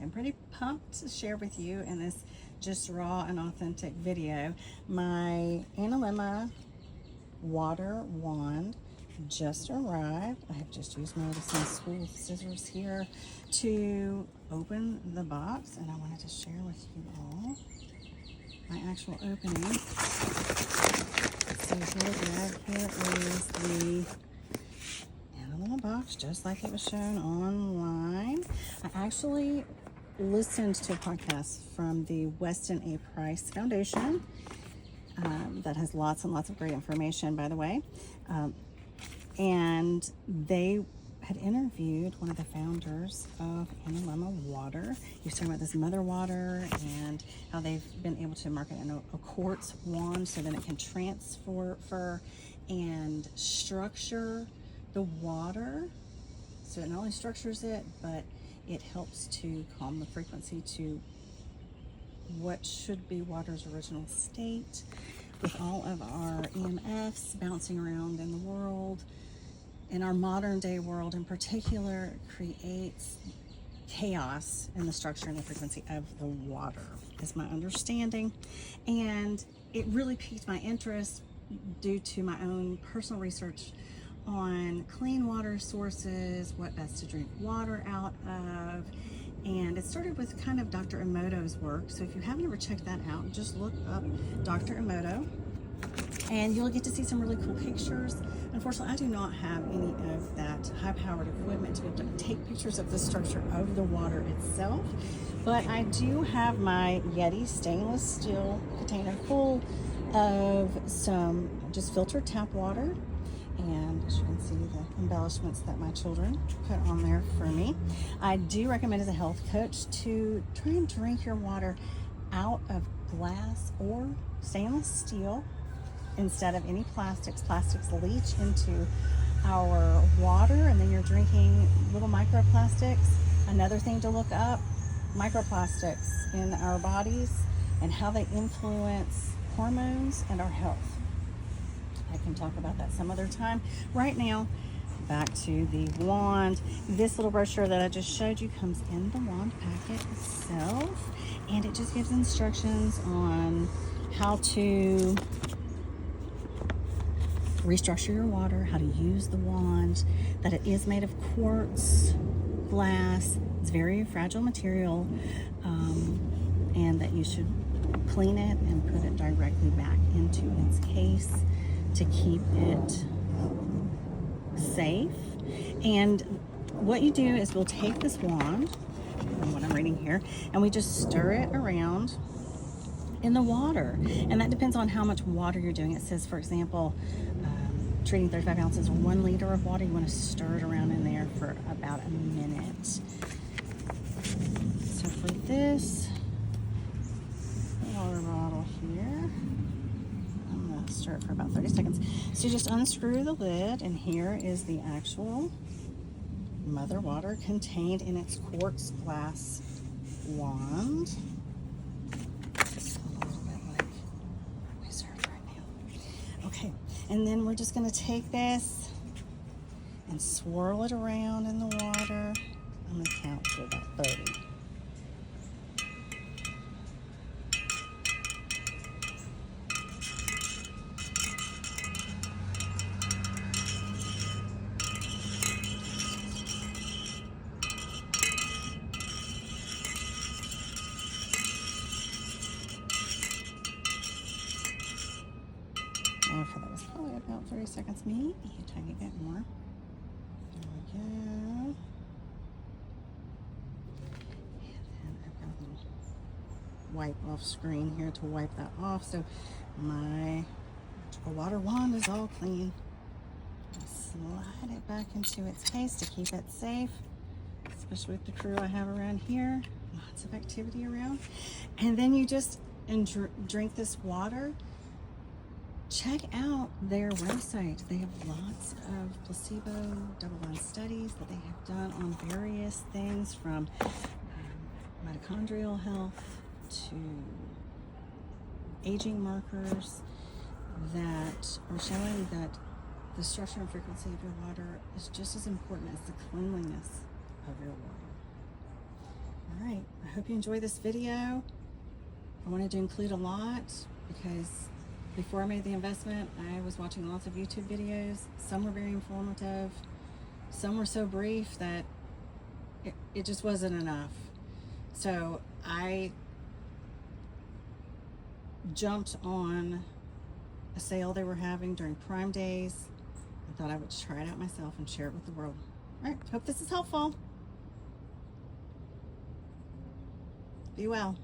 I'm pretty pumped to share with you in this just raw and authentic video my Analemma Water Wand just arrived. I have just used my little spool scissors here to open the box, and I wanted to share with you all my actual opening. So here we have, here is the little box just like it was shown online. I actually listened to a podcast from the Weston A. Price Foundation that has lots and lots of great information, by the way, and they had interviewed one of the founders of Analemma Water. He was talking about this mother water and how they've been able to market a quartz wand so then it can transfer and structure the water. So it not only structures it, but it helps to calm the frequency to what should be water's original state. With all of our EMFs bouncing around in the world, in our modern day world in particular, it creates chaos in the structure and the frequency of the water, is my understanding. And it really piqued my interest due to my own personal research on clean water sources, what best to drink water out of. And it started with kind of Dr. Emoto's work. So if you haven't ever checked that out, just look up Dr. Emoto and you'll get to see some really cool pictures. Unfortunately, I do not have any of that high-powered equipment to be able to take pictures of the structure of the water itself, but I do have my Yeti stainless steel container full of some just filtered tap water. And as you can see, the embellishments that my children put on there for me. I do recommend as a health coach to try and drink your water out of glass or stainless steel instead of any plastics. Plastics leach into our water and then you're drinking little microplastics. Another thing to look up, microplastics in our bodies and how they influence hormones and our health. I can talk about that some other time. Right now, back to the wand. This little brochure that I just showed you comes in the wand packet itself, and it just gives instructions on how to restructure your water, how to use the wand, that it is made of quartz glass. It's very fragile material, and that you should clean it and put it directly back into its case to keep it safe. And what you do is we'll take this wand, what I'm reading here, and we just stir it around in the water. And that depends on how much water you're doing. It says, for example, treating 35 ounces or 1 liter of water, you want to stir it around in there for about a minute. So for this water bottle here, stir it for about 30 seconds. So you just unscrew the lid, and here is the actual mother water contained in its quartz glass wand. Just a little bit like we serve right now. Okay, and then we're just going to take this and swirl it around in the water. I'm going to count to about 30. Okay, that was probably about 30 seconds, maybe a tiny bit more. There we go. And then I've got a little wipe off screen here to wipe that off. So my water wand is all clean. I'll slide it back into its case to keep it safe, especially with the crew I have around here. Lots of activity around. And then you just drink this water. Check out their website. They have lots of placebo double-blind studies that they have done on various things from mitochondrial health to aging markers that are showing that the structure and frequency of your water is just as important as the cleanliness of your water. All right. hope you enjoy this video. I wanted to include a lot because before I made the investment, I was watching lots of YouTube videos. Some were very informative. Some were so brief that it just wasn't enough. So I jumped on a sale they were having during Prime Days. I thought I would try it out myself and share it with the world. All right, hope this is helpful. Be well.